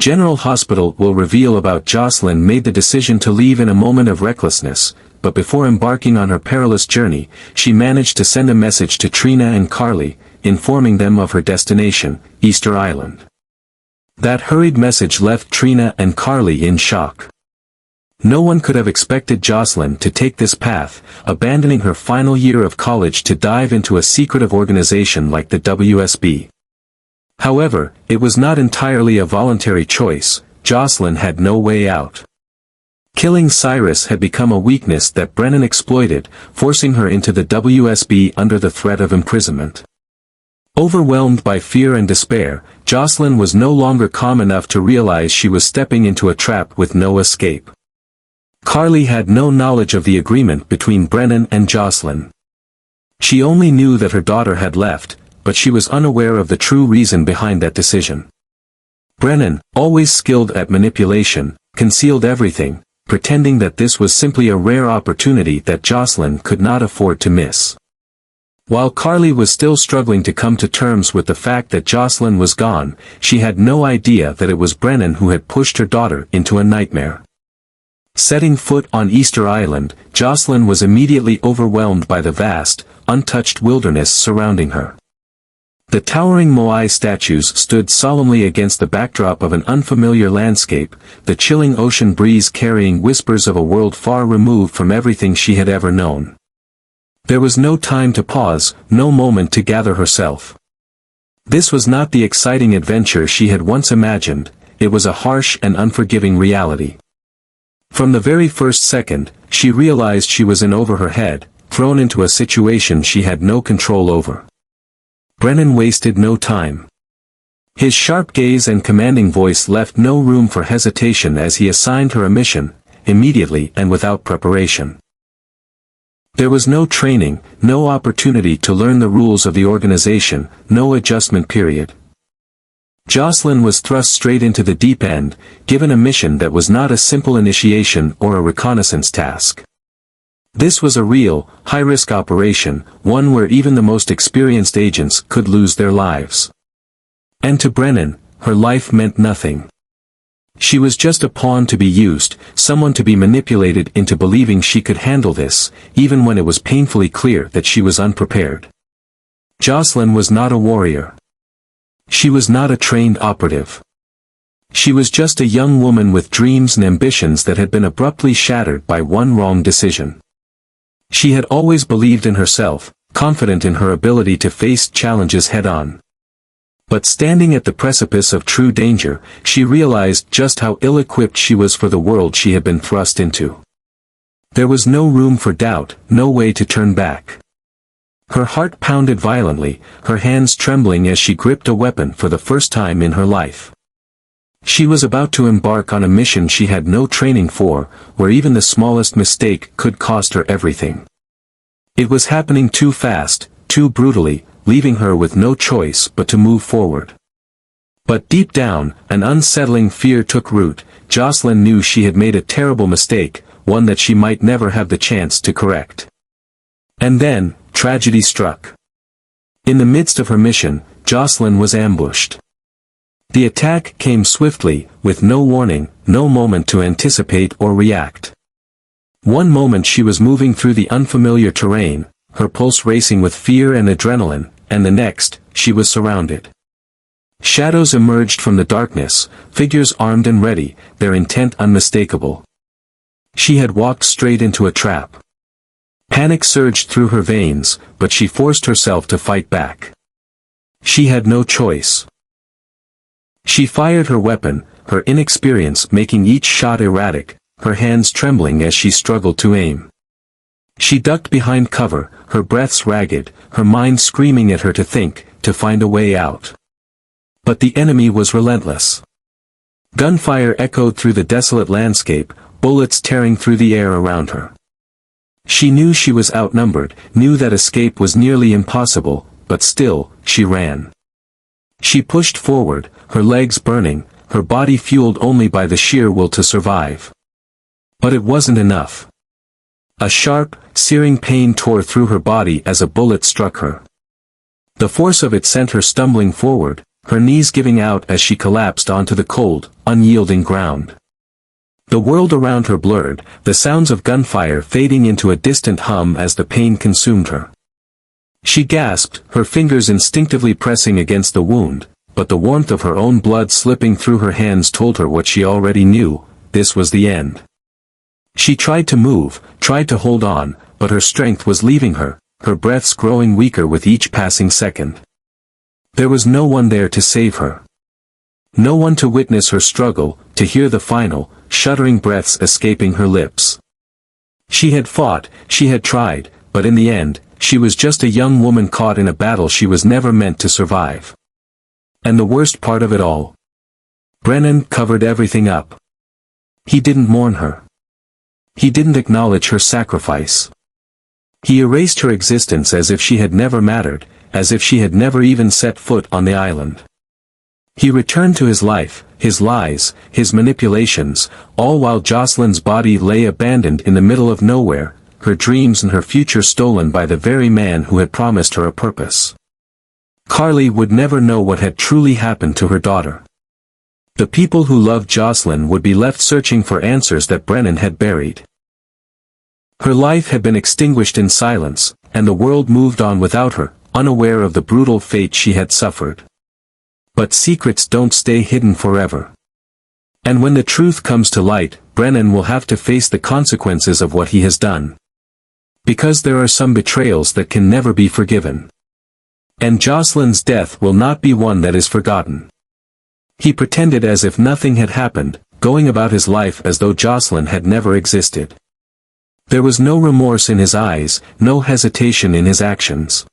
General Hospital will reveal about Josslyn made the decision to leave in a moment of recklessness, but before embarking on her perilous journey, she managed to send a message to Trina and Carly, informing them of her destination, Easter Island. That hurried message left Trina and Carly in shock. No one could have expected Josslyn to take this path, abandoning her final year of college to dive into a secretive organization like the WSB. However, it was not entirely a voluntary choice. Josslyn had no way out. Killing Cyrus had become a weakness that Brennan exploited, forcing her into the WSB under the threat of imprisonment. Overwhelmed by fear and despair, Josslyn was no longer calm enough to realize she was stepping into a trap with no escape. Carly had no knowledge of the agreement between Brennan and Josslyn. She only knew that her daughter had left, but she was unaware of the true reason behind that decision. Brennan, always skilled at manipulation, concealed everything, pretending that this was simply a rare opportunity that Josslyn could not afford to miss. While Carly was still struggling to come to terms with the fact that Josslyn was gone, she had no idea that it was Brennan who had pushed her daughter into a nightmare. Setting foot on Easter Island, Josslyn was immediately overwhelmed by the vast, untouched wilderness surrounding her. The towering Moai statues stood solemnly against the backdrop of an unfamiliar landscape, the chilling ocean breeze carrying whispers of a world far removed from everything she had ever known. There was no time to pause, no moment to gather herself. This was not the exciting adventure she had once imagined, it was a harsh and unforgiving reality. From the very first second, she realized she was in over her head, thrown into a situation she had no control over. Brennan wasted no time. His sharp gaze and commanding voice left no room for hesitation as he assigned her a mission, immediately and without preparation. There was no training, no opportunity to learn the rules of the organization, no adjustment period. Josslyn was thrust straight into the deep end, given a mission that was not a simple initiation or a reconnaissance task. This was a real, high-risk operation, one where even the most experienced agents could lose their lives. And to Brennan, her life meant nothing. She was just a pawn to be used, someone to be manipulated into believing she could handle this, even when it was painfully clear that she was unprepared. Josslyn was not a warrior. She was not a trained operative. She was just a young woman with dreams and ambitions that had been abruptly shattered by one wrong decision. She had always believed in herself, confident in her ability to face challenges head-on. But standing at the precipice of true danger, she realized just how ill-equipped she was for the world she had been thrust into. There was no room for doubt, no way to turn back. Her heart pounded violently, her hands trembling as she gripped a weapon for the first time in her life. She was about to embark on a mission she had no training for, where even the smallest mistake could cost her everything. It was happening too fast, too brutally, leaving her with no choice but to move forward. But deep down, an unsettling fear took root. Josslyn knew she had made a terrible mistake, one that she might never have the chance to correct. And then, tragedy struck. In the midst of her mission, Josslyn was ambushed. The attack came swiftly, with no warning, no moment to anticipate or react. One moment she was moving through the unfamiliar terrain, her pulse racing with fear and adrenaline, and the next, she was surrounded. Shadows emerged from the darkness, figures armed and ready, their intent unmistakable. She had walked straight into a trap. Panic surged through her veins, but she forced herself to fight back. She had no choice. She fired her weapon, her inexperience making each shot erratic, her hands trembling as she struggled to aim. She ducked behind cover, her breaths ragged, her mind screaming at her to think, to find a way out. But the enemy was relentless. Gunfire echoed through the desolate landscape, bullets tearing through the air around her. She knew she was outnumbered, knew that escape was nearly impossible, but still, she ran. She pushed forward, her legs burning, her body fueled only by the sheer will to survive. But it wasn't enough. A sharp, searing pain tore through her body as a bullet struck her. The force of it sent her stumbling forward, her knees giving out as she collapsed onto the cold, unyielding ground. The world around her blurred, the sounds of gunfire fading into a distant hum as the pain consumed her. She gasped, her fingers instinctively pressing against the wound, but the warmth of her own blood slipping through her hands told her what she already knew: this was the end. She tried to move, tried to hold on, but her strength was leaving her, her breaths growing weaker with each passing second. There was no one there to save her. No one to witness her struggle, to hear the final, shuddering breaths escaping her lips. She had fought, she had tried, but in the end, she was just a young woman caught in a battle she was never meant to survive. And the worst part of it all. Brennan covered everything up. He didn't mourn her. He didn't acknowledge her sacrifice. He erased her existence as if she had never mattered, as if she had never even set foot on the island. He returned to his life, his lies, his manipulations, all while Josslyn's body lay abandoned in the middle of nowhere, her dreams and her future stolen by the very man who had promised her a purpose. Carly would never know what had truly happened to her daughter. The people who loved Josslyn would be left searching for answers that Brennan had buried. Her life had been extinguished in silence, and the world moved on without her, unaware of the brutal fate she had suffered. But secrets don't stay hidden forever. And when the truth comes to light, Brennan will have to face the consequences of what he has done. Because there are some betrayals that can never be forgiven. And Josslyn's death will not be one that is forgotten. He pretended as if nothing had happened, going about his life as though Josslyn had never existed. There was no remorse in his eyes, no hesitation in his actions.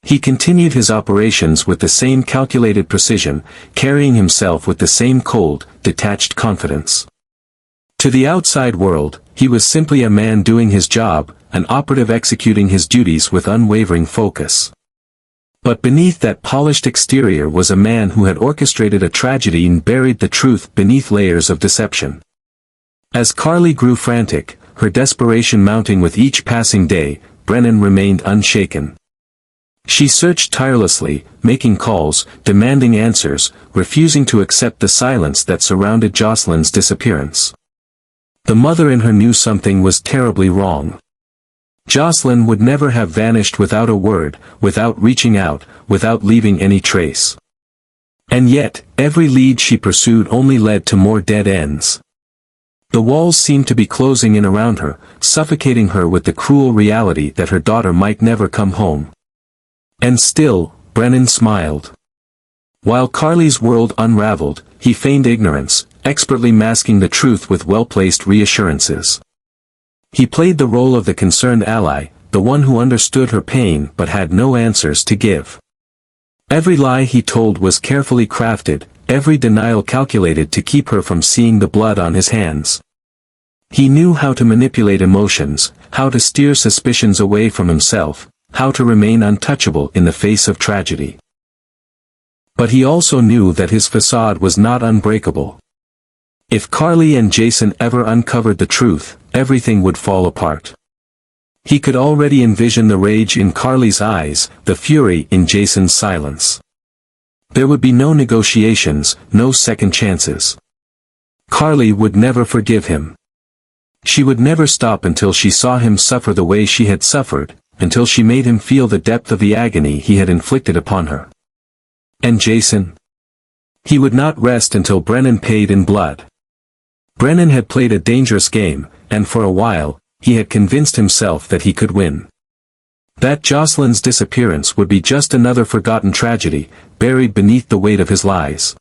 He continued his operations with the same calculated precision, carrying himself with the same cold, detached confidence. To the outside world, he was simply a man doing his job, an operative executing his duties with unwavering focus. But beneath that polished exterior was a man who had orchestrated a tragedy and buried the truth beneath layers of deception. As Carly grew frantic, her desperation mounting with each passing day, Brennan remained unshaken. She searched tirelessly, making calls, demanding answers, refusing to accept the silence that surrounded Josslyn's disappearance. The mother in her knew something was terribly wrong. Josslyn would never have vanished without a word, without reaching out, without leaving any trace. And yet, every lead she pursued only led to more dead ends. The walls seemed to be closing in around her, suffocating her with the cruel reality that her daughter might never come home. And still, Brennan smiled. While Carly's world unraveled, he feigned ignorance, expertly masking the truth with well-placed reassurances. He played the role of the concerned ally, the one who understood her pain but had no answers to give. Every lie he told was carefully crafted, every denial calculated to keep her from seeing the blood on his hands. He knew how to manipulate emotions, how to steer suspicions away from himself, how to remain untouchable in the face of tragedy. But he also knew that his facade was not unbreakable. If Carly and Jason ever uncovered the truth, everything would fall apart. He could already envision the rage in Carly's eyes, the fury in Jason's silence. There would be no negotiations, no second chances. Carly would never forgive him. She would never stop until she saw him suffer the way she had suffered, until she made him feel the depth of the agony he had inflicted upon her. And Jason? He would not rest until Brennan paid in blood. Brennan had played a dangerous game, and for a while, he had convinced himself that he could win. That Josslyn's disappearance would be just another forgotten tragedy, buried beneath the weight of his lies.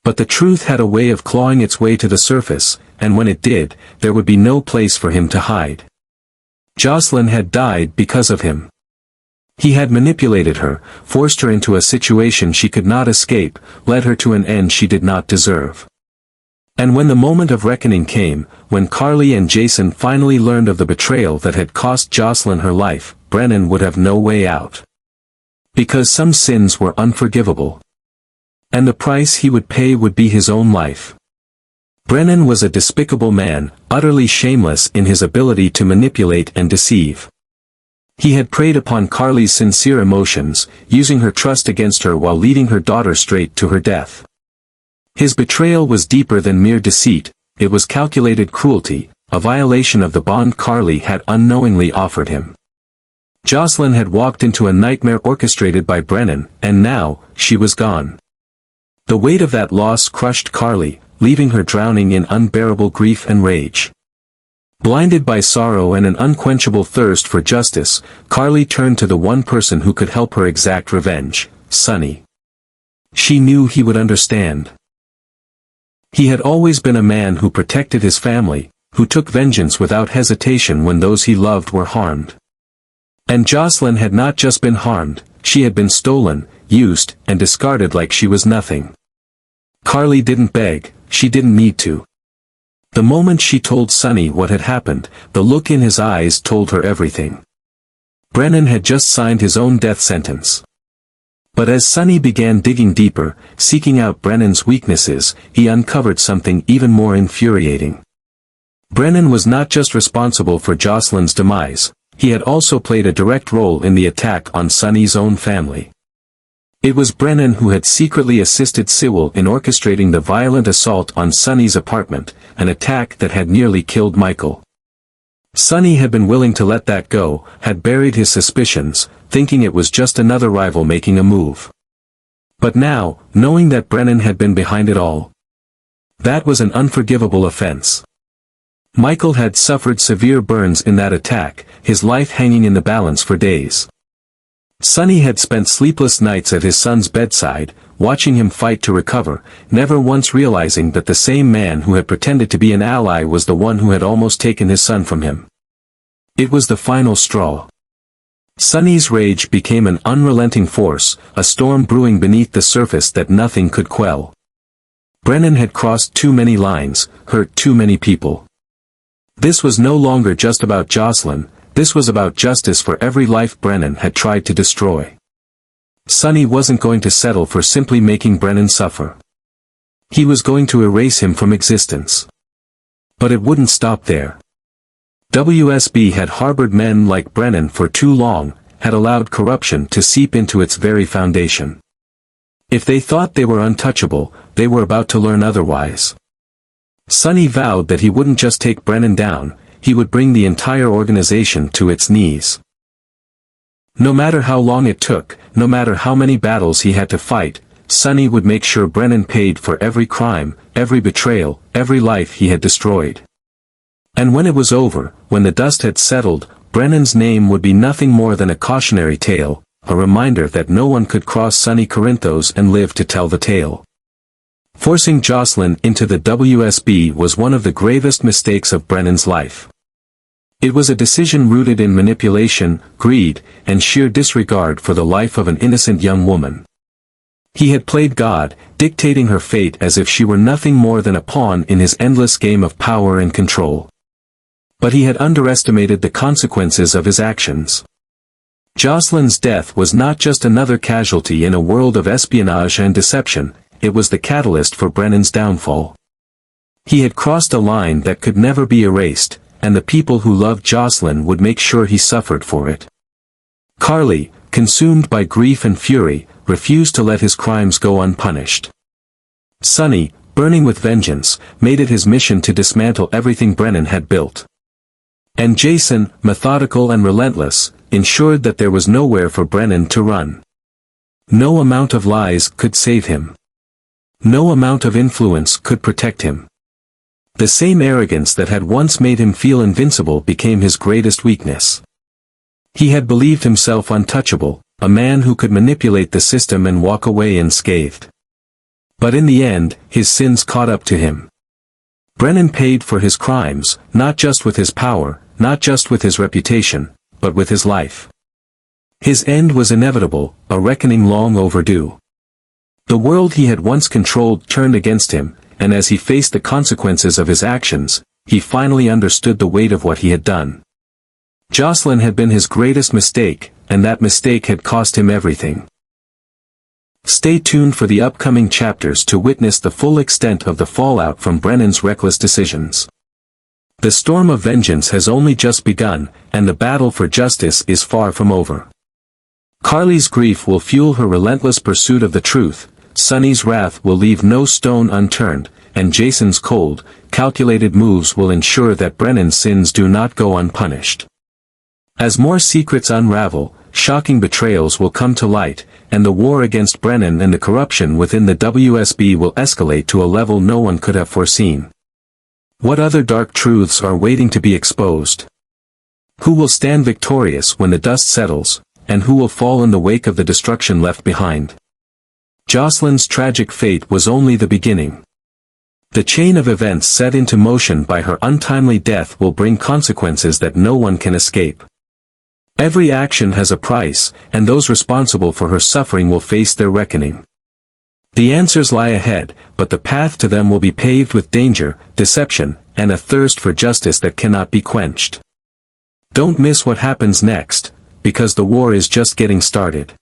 But the truth had a way of clawing its way to the surface, and when it did, there would be no place for him to hide. Josslyn had died because of him. He had manipulated her, forced her into a situation she could not escape, led her to an end she did not deserve. And when the moment of reckoning came, when Carly and Jason finally learned of the betrayal that had cost Josslyn her life, Brennan would have no way out. Because some sins were unforgivable. And the price he would pay would be his own life. Brennan was a despicable man, utterly shameless in his ability to manipulate and deceive. He had preyed upon Carly's sincere emotions, using her trust against her while leading her daughter straight to her death. His betrayal was deeper than mere deceit, it was calculated cruelty, a violation of the bond Carly had unknowingly offered him. Josslyn had walked into a nightmare orchestrated by Brennan, and now, she was gone. The weight of that loss crushed Carly, leaving her drowning in unbearable grief and rage. Blinded by sorrow and an unquenchable thirst for justice, Carly turned to the one person who could help her exact revenge, Sonny. She knew he would understand. He had always been a man who protected his family, who took vengeance without hesitation when those he loved were harmed. And Josslyn had not just been harmed, she had been stolen, used, and discarded like she was nothing. Carly didn't beg, she didn't need to. The moment she told Sonny what had happened, the look in his eyes told her everything. Brennan had just signed his own death sentence. But as Sonny began digging deeper, seeking out Brennan's weaknesses, he uncovered something even more infuriating. Brennan was not just responsible for Josslyn's demise, he had also played a direct role in the attack on Sonny's own family. It was Brennan who had secretly assisted Sewell in orchestrating the violent assault on Sonny's apartment, an attack that had nearly killed Michael. Sonny had been willing to let that go, had buried his suspicions, thinking it was just another rival making a move. But now, knowing that Brennan had been behind it all, that was an unforgivable offense. Michael had suffered severe burns in that attack, his life hanging in the balance for days. Sonny had spent sleepless nights at his son's bedside, watching him fight to recover, never once realizing that the same man who had pretended to be an ally was the one who had almost taken his son from him. It was the final straw. Sonny's rage became an unrelenting force, a storm brewing beneath the surface that nothing could quell. Brennan had crossed too many lines, hurt too many people. This was no longer just about Josslyn, this was about justice for every life Brennan had tried to destroy. Sonny wasn't going to settle for simply making Brennan suffer. He was going to erase him from existence. But it wouldn't stop there. WSB had harbored men like Brennan for too long, had allowed corruption to seep into its very foundation. If they thought they were untouchable, they were about to learn otherwise. Sonny vowed that he wouldn't just take Brennan down, he would bring the entire organization to its knees. No matter how long it took, no matter how many battles he had to fight, Sonny would make sure Brennan paid for every crime, every betrayal, every life he had destroyed. And when it was over, when the dust had settled, Brennan's name would be nothing more than a cautionary tale, a reminder that no one could cross Sonny Corinthos and live to tell the tale. Forcing Josslyn into the WSB was one of the gravest mistakes of Brennan's life. It was a decision rooted in manipulation, greed, and sheer disregard for the life of an innocent young woman. He had played God, dictating her fate as if she were nothing more than a pawn in his endless game of power and control. But he had underestimated the consequences of his actions. Josslyn's death was not just another casualty in a world of espionage and deception, it was the catalyst for Brennan's downfall. He had crossed a line that could never be erased, and the people who loved Josslyn would make sure he suffered for it. Carly, consumed by grief and fury, refused to let his crimes go unpunished. Sonny, burning with vengeance, made it his mission to dismantle everything Brennan had built. And Jason, methodical and relentless, ensured that there was nowhere for Brennan to run. No amount of lies could save him. No amount of influence could protect him. The same arrogance that had once made him feel invincible became his greatest weakness. He had believed himself untouchable, a man who could manipulate the system and walk away unscathed. But in the end, his sins caught up to him. Brennan paid for his crimes, not just with his power, not just with his reputation, but with his life. His end was inevitable, a reckoning long overdue. The world he had once controlled turned against him, and as he faced the consequences of his actions, he finally understood the weight of what he had done. Josslyn had been his greatest mistake, and that mistake had cost him everything. Stay tuned for the upcoming chapters to witness the full extent of the fallout from Brennan's reckless decisions. The storm of vengeance has only just begun, and the battle for justice is far from over. Carly's grief will fuel her relentless pursuit of the truth, Sonny's wrath will leave no stone unturned, and Jason's cold, calculated moves will ensure that Brennan's sins do not go unpunished. As more secrets unravel, shocking betrayals will come to light, and the war against Brennan and the corruption within the WSB will escalate to a level no one could have foreseen. What other dark truths are waiting to be exposed? Who will stand victorious when the dust settles, and who will fall in the wake of the destruction left behind? Josslyn's tragic fate was only the beginning. The chain of events set into motion by her untimely death will bring consequences that no one can escape. Every action has a price, and those responsible for her suffering will face their reckoning. The answers lie ahead, but the path to them will be paved with danger, deception, and a thirst for justice that cannot be quenched. Don't miss what happens next, because the war is just getting started.